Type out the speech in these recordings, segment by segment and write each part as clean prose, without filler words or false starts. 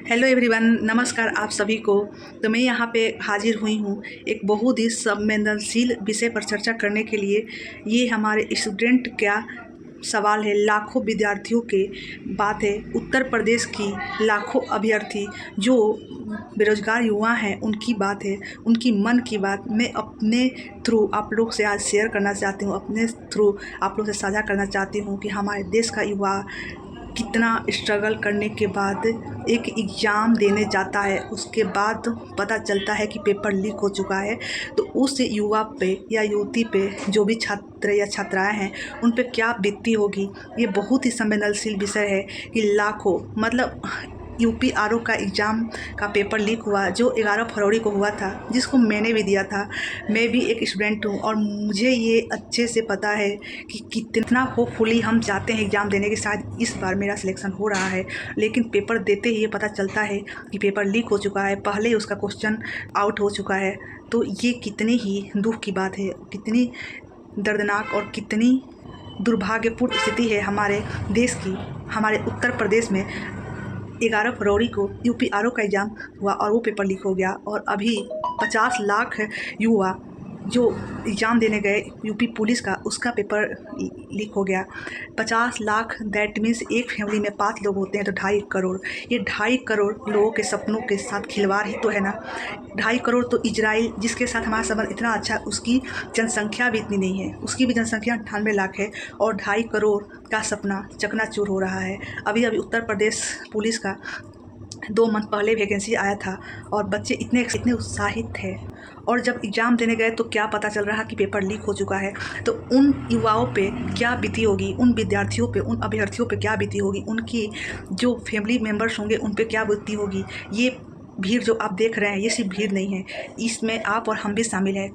Hello everyone, नमस्कार आप सभी को। तो मैं यहाँ पे हाजिर हुई हूँ एक बहुत ही संवेदनशील विषय पर चर्चा करने के लिए। ये हमारे स्टूडेंट का सवाल है, लाखों विद्यार्थियों के बात है, उत्तर प्रदेश की लाखों अभ्यर्थी जो बेरोजगार युवा हैं उनकी बात है, उनकी मन की बात मैं अपने थ्रू आप लोग से आज शेयर करना चाहती हूँ, अपने थ्रू आप लोग से साझा करना चाहती हूँ कि हमारे देश का युवा कितना स्ट्रगल करने के बाद एक एग्ज़ाम देने जाता है, उसके बाद पता चलता है कि पेपर लीक हो चुका है। तो उस युवा पे या युवती पे, जो भी छात्र या छात्राएं हैं, उन पे क्या बीतती होगी। ये बहुत ही संवेदनशील विषय है कि लाखों मतलब यूपी आरओ का एग्ज़ाम का पेपर लीक हुआ जो 11 फरवरी को हुआ था, जिसको मैंने भी दिया था। मैं भी एक स्टूडेंट हूँ और मुझे ये अच्छे से पता है कि कितना होपफुली हम जाते हैं एग्ज़ाम देने के, शायद इस बार मेरा सिलेक्शन हो रहा है। लेकिन पेपर देते ही ये पता चलता है कि पेपर लीक हो चुका है, पहले ही उसका क्वेश्चन आउट हो चुका है। तो ये कितनी ही दुख की बात है, कितनी दर्दनाक और कितनी दुर्भाग्यपूर्ण स्थिति है हमारे देश की। हमारे उत्तर प्रदेश में 11 फरवरी को यूपी आरओ का एग्ज़ाम हुआ और वो पेपर लीक हो गया, और अभी 50 लाख युवा जो एग्ज़ाम देने गए यूपी पुलिस का, उसका पेपर लीक हो गया। 50 लाख दैट मीन्स एक फैमिली में 5 लोग होते हैं तो 2.5 करोड़। ये 2.5 करोड़ लोगों के सपनों के साथ खिलवाड़ ही तो है ना। 2.5 करोड़ तो इजराइल, जिसके साथ हमारा संबंध इतना अच्छा, उसकी जनसंख्या भी इतनी नहीं है, उसकी भी जनसंख्या 98 लाख है, और 2.5 करोड़ का सपना चकनाचूर हो रहा है। अभी अभी उत्तर प्रदेश पुलिस का 2 मंथ पहले वैकेंसी आया था और बच्चे इतने उत्साहित थे, और जब एग्ज़ाम देने गए तो क्या पता चल रहा कि पेपर लीक हो चुका है। तो उन युवाओं पे क्या बीती होगी, उन विद्यार्थियों पे, उन अभ्यर्थियों पे क्या बीती होगी, उनकी जो फैमिली मेम्बर्स होंगे उन पे क्या बीती होगी। ये भीड़ जो आप देख रहे हैं, ये सिर्फ भीड़ नहीं है, इसमें आप और हम भी शामिल हैं।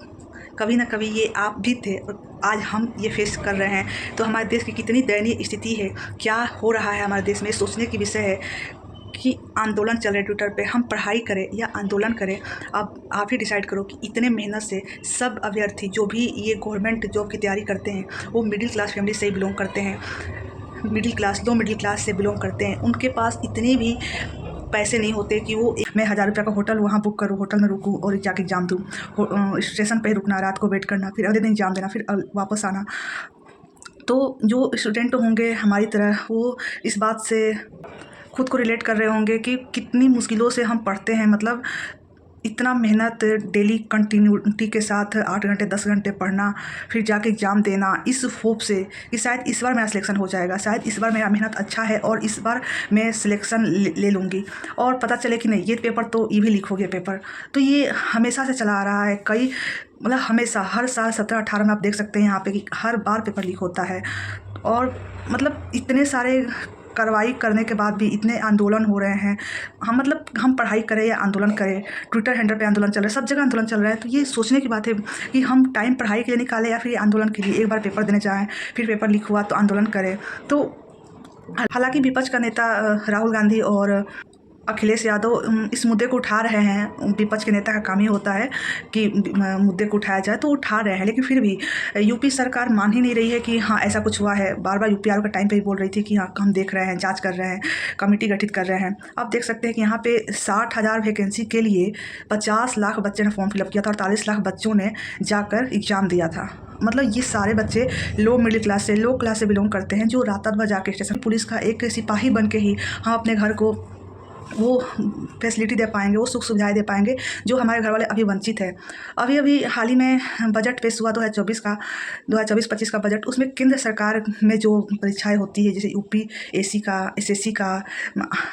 कभी ना कभी ये आप भी थे और आज हम ये फेस कर रहे हैं। तो हमारे देश की कितनी दयनीय स्थिति है, क्या हो रहा है हमारे देश में, सोचने की विषय है कि आंदोलन चल रहे हैं ट्विटर पे, हम पढ़ाई करें या आंदोलन करें। अब आप ही डिसाइड करो कि इतने मेहनत से सब अभ्यर्थी जो भी ये गवर्नमेंट जॉब की तैयारी करते हैं, वो मिडिल क्लास फैमिली से ही बिलोंग करते हैं, middle class, low middle class से बिलोंग करते हैं। उनके पास इतने भी पैसे नहीं होते कि वो मैं 1000 रुपये का होटल वहाँ बुक करूँ, होटल में रुकूँ और जाके एग्ज़ाम दूँ। स्टेशन पे रुकना, रात को वेट करना, फिर अगले दिन एग्ज़ाम देना, फिर वापस आना। तो जो स्टूडेंट होंगे हमारी तरह, वो इस बात से खुद को रिलेट कर रहे होंगे कि कितनी मुश्किलों से हम पढ़ते हैं। मतलब इतना मेहनत, डेली कंटिन्यूटी के साथ 8 घंटे 10 घंटे पढ़ना, फिर जाके एग्ज़ाम देना इस होप से कि शायद इस बार मेरा सिलेक्शन हो जाएगा, शायद इस बार मेरा मेहनत अच्छा है और इस बार मैं सिलेक्शन ले लूँगी। और पता चले कि नहीं, ये पेपर तो ये भी लीक हो गया पेपर। तो ये हमेशा से चला आ रहा है, कई मतलब हमेशा हर साल 17-18 में आप देख सकते हैं यहाँ पे कि हर बार पेपर लीक होता है। और मतलब इतने सारे कार्रवाई करने के बाद भी इतने आंदोलन हो रहे हैं। हम पढ़ाई करें या आंदोलन करें, ट्विटर हैंडल पे आंदोलन चल रहा है, सब जगह आंदोलन चल रहा है। तो ये सोचने की बात है कि हम टाइम पढ़ाई के लिए निकालें या फिर आंदोलन के लिए। एक बार पेपर देने जाएँ, फिर पेपर लीक हुआ तो आंदोलन करें। तो हालांकि विपक्ष का नेता राहुल गांधी और अखिलेश यादव इस मुद्दे को उठा रहे हैं। विपक्ष के नेता का काम ही होता है कि मुद्दे को उठाया जाए, तो उठा रहे हैं। लेकिन फिर भी यूपी सरकार मान ही नहीं रही है कि हाँ ऐसा कुछ हुआ है। बार बार यूपी आरओ के टाइम पे ही बोल रही थी कि हाँ हम देख रहे हैं, जांच कर रहे हैं, कमेटी गठित कर रहे हैं। आप देख सकते हैं कि यहाँ पे 60,000 वैकेंसी के लिए 50 लाख बच्चे ने फॉर्म फिलअप किया था और 48 लाख बच्चों ने जाकर एग्ज़ाम दिया था। मतलब ये सारे बच्चे लो मिडिल क्लास से, लो क्लास से बिलोंग करते हैं, जो रात भर जाके स्टेशन पुलिस का एक सिपाही बन के ही हम अपने घर को वो फैसिलिटी दे पाएंगे, वो सुख सुविधाएं दे पाएंगे जो हमारे घर वाले अभी वंचित है। अभी अभी हाल ही में बजट पेश हुआ 2024 का, 2024-25 का बजट। उसमें केंद्र सरकार में जो परीक्षाएं होती है, जैसे यूपीएससी का, एसएससी का,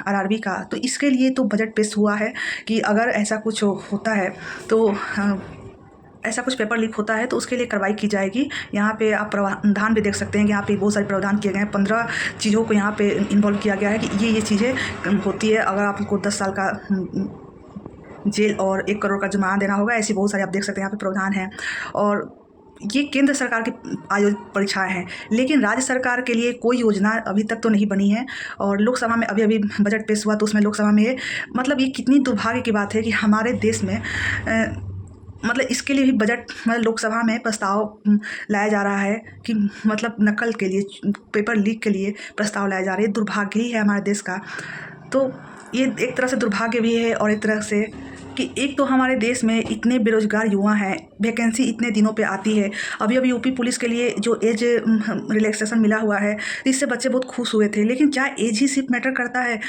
आरआरबी का, तो इसके लिए तो बजट पेश हुआ है कि अगर ऐसा कुछ होता है तो ऐसा कुछ पेपर लीक होता है तो उसके लिए कार्रवाई की जाएगी। यहाँ पे आप प्रावधान भी देख सकते हैं कि यहाँ पे बहुत सारे प्रावधान किए गए हैं। 15 चीज़ों को यहाँ पे इन्वॉल्व किया गया है कि ये चीज़ें होती है। अगर आपको 10 साल का जेल और 1 करोड़ का जुर्माना देना होगा, ऐसी बहुत सारे आप देख सकते हैं यहाँ पे प्रावधान हैं। और ये केंद्र सरकार की आयोजित परीक्षाएं हैं, लेकिन राज्य सरकार के लिए कोई योजना अभी तक तो नहीं बनी है। और लोकसभा में अभी अभी बजट पेश हुआ तो उसमें लोकसभा में मतलब ये कितनी दुर्भाग्य की बात है कि हमारे देश में मतलब इसके लिए भी बजट मतलब लोकसभा में प्रस्ताव लाया जा रहा है कि मतलब नकल के लिए, पेपर लीक के लिए प्रस्ताव लाया जा रहा है। दुर्भाग्य ही है हमारे देश का। तो ये एक तरह से दुर्भाग्य भी है और एक तरह से कि एक तो हमारे देश में इतने बेरोजगार युवा हैं, वैकेंसी इतने दिनों पे आती है। अभी अभी यूपी पुलिस के लिए जो एज रिलैक्सेशन मिला हुआ है, इससे बच्चे बहुत खुश हुए थे। लेकिन क्या एज ही सिर्फ मैटर करता है?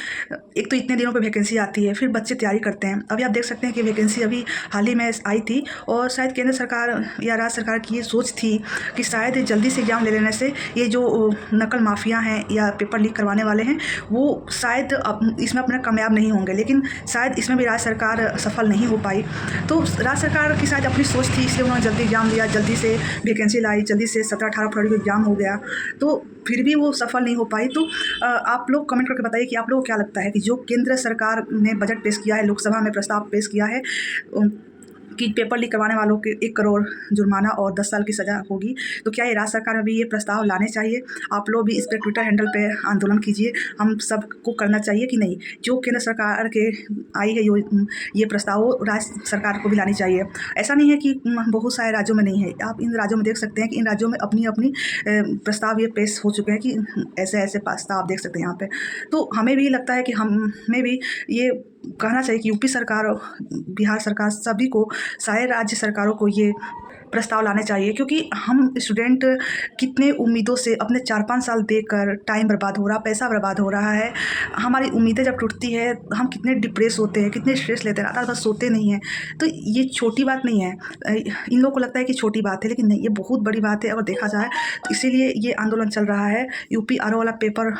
एक तो इतने दिनों पे वैकेंसी आती है, फिर बच्चे तैयारी करते हैं। अभी आप देख सकते हैं कि वैकेंसी अभी हाल ही में आई थी और शायद केंद्र सरकार या राज्य सरकार की ये सोच थी कि शायद जल्दी से एग्ज़ाम ले लेने से ये जो नकल माफिया हैं या पेपर लीक करवाने वाले हैं, वो शायद इसमें अपना कामयाब नहीं होंगे। लेकिन शायद इसमें भी राज्य सरकार सफल नहीं हो पाई। तो राज्य सरकार की शायद अपनी सोच थी, इसलिए उन्होंने जल्दी एग्ज़ाम लिया, जल्दी से वैकेंसी लाई, जल्दी से 17-18 फरवरी को एग्ज़ाम हो गया। तो फिर भी वो सफल नहीं हो पाई। तो आप लोग कमेंट करके बताइए कि आप लोगों को क्या लगता है कि जो केंद्र सरकार ने बजट पेश किया है, लोकसभा में प्रस्ताव पेश किया है कि पेपर लीक करवाने वालों के 1 करोड़ जुर्माना और 10 साल की सज़ा होगी, तो क्या ये राज्य सरकार में भी ये प्रस्ताव लाने चाहिए? आप लोग भी इस पर ट्विटर हैंडल पे आंदोलन कीजिए। हम सबको करना चाहिए कि नहीं, जो केंद्र सरकार के आई है ये प्रस्ताव वो राज्य सरकार को भी लानी चाहिए। ऐसा नहीं है कि बहुत सारे राज्यों में नहीं है। आप इन राज्यों में देख सकते हैं कि इन राज्यों में अपनी अपनी प्रस्ताव ये पेश हो चुके हैं कि ऐसे ऐसे प्रस्ताव आप देख सकते हैं यहाँ पे। तो हमें भी लगता है कि हमें भी ये कहना चाहिए कि यूपी सरकार, बिहार सरकार, सभी को, सारे राज्य सरकारों को ये प्रस्ताव लाने चाहिए। क्योंकि हम स्टूडेंट कितने उम्मीदों से अपने 4-5 साल देकर टाइम बर्बाद हो रहा, पैसा बर्बाद हो रहा है। हमारी उम्मीदें जब टूटती है हम कितने डिप्रेस होते हैं, कितने स्ट्रेस लेते हैं, रात भर सोते नहीं हैं। तो ये छोटी बात नहीं है। इन लोगों को लगता है कि छोटी बात है, लेकिन नहीं, ये बहुत बड़ी बात है अगर देखा जाए तो। इसीलिए ये आंदोलन चल रहा है। यूपी आरओ वाला पेपर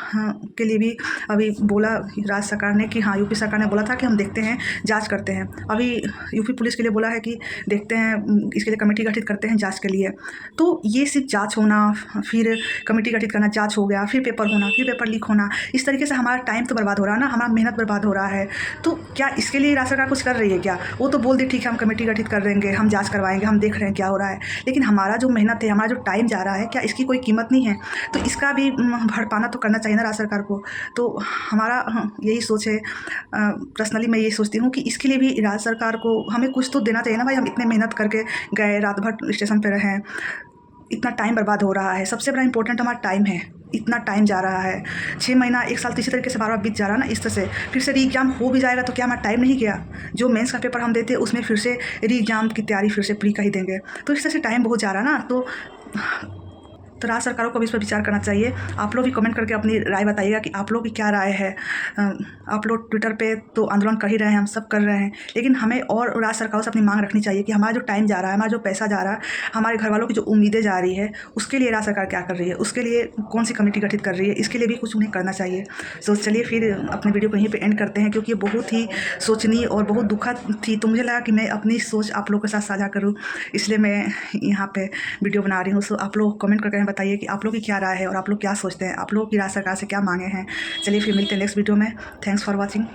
के लिए भी अभी बोला राज्य सरकार ने कि हाँ, यूपी सरकार ने बोला था कि हम देखते हैं, जाँच करते हैं। अभी यूपी पुलिस के लिए बोला है कि देखते हैं, इसके लिए कमेटी गठित करते हैं जांच के लिए। तो ये सिर्फ जांच होना, फिर कमेटी गठित करना, जांच हो गया, फिर पेपर होना, फिर पेपर लीक होना, इस तरीके से हमारा टाइम तो बर्बाद हो रहा है ना, हमारा मेहनत बर्बाद हो रहा है। तो क्या इसके लिए राज्य सरकार कुछ कर रही है क्या? वो तो बोल दी ठीक है हम कमेटी गठित कर देंगे, हम जाँच करवाएंगे, हम देख रहे हैं क्या हो रहा है। लेकिन हमारा जो मेहनत है, हमारा जो टाइम जा रहा है, क्या इसकी कोई कीमत नहीं है? तो इसका भी भरपाना तो करना चाहिए ना राज्य सरकार को। तो हमारा यही सोच है। पर्सनली मैं ये सोचती हूँ कि इसके लिए भी राज्य सरकार को हमें कुछ तो देना चाहिए ना भाई। हम इतने मेहनत करके गए, रात भर स्टेशन पे रहें, इतना टाइम बर्बाद हो रहा है। सबसे बड़ा इंपॉर्टेंट हमारा टाइम है। इतना टाइम जा रहा है, 6 महीना, 1 साल, तो इसी तरीके से बार बार बीत जा रहा है ना। इस तरह से फिर से री एग्ज़ाम हो भी जाएगा तो क्या हमारा टाइम नहीं गया? जो मेंस का पेपर हम देते हैं उसमें फिर से री एग्ज़ाम की तैयारी फिर से प्री का ही देंगे। तो इस तरह से टाइम बहुत जा रहा है ना। तो राज्य सरकारों को भी इस पर विचार करना चाहिए। आप लोग भी कमेंट करके अपनी राय बताइएगा कि आप लोग की क्या राय है। आप लोग ट्विटर पे तो आंदोलन कर ही रहे हैं, हम सब कर रहे हैं, लेकिन हमें और राज्य सरकारों से अपनी मांग रखनी चाहिए कि हमारा जो टाइम जा रहा है, हमारा जो पैसा जा रहा है, हमारे घर वालों की जो उम्मीदें जा रही है, उसके लिए राज्य सरकार क्या कर रही है, उसके लिए कौन सी कमेटी गठित कर रही है, इसके लिए भी कुछ उन्हें करना चाहिए। तो चलिए फिर अपने वीडियो को यहीं पर एंड करते हैं, क्योंकि ये बहुत ही सोचनीय और बहुत दुखद थी। तो मुझे लगा कि मैं अपनी सोच आप लोगों के साथ साझा करूँ, इसलिए मैं यहाँ पर वीडियो बना रही हूँ। सो आप लोग कमेंट करके बताइए कि आप लोग की क्या राय है और आप लोग क्या सोचते हैं, आप लोग की राज्य सरकार से क्या मांगे हैं। चलिए फिर मिलते हैं नेक्स्ट वीडियो में। Thanks for watching.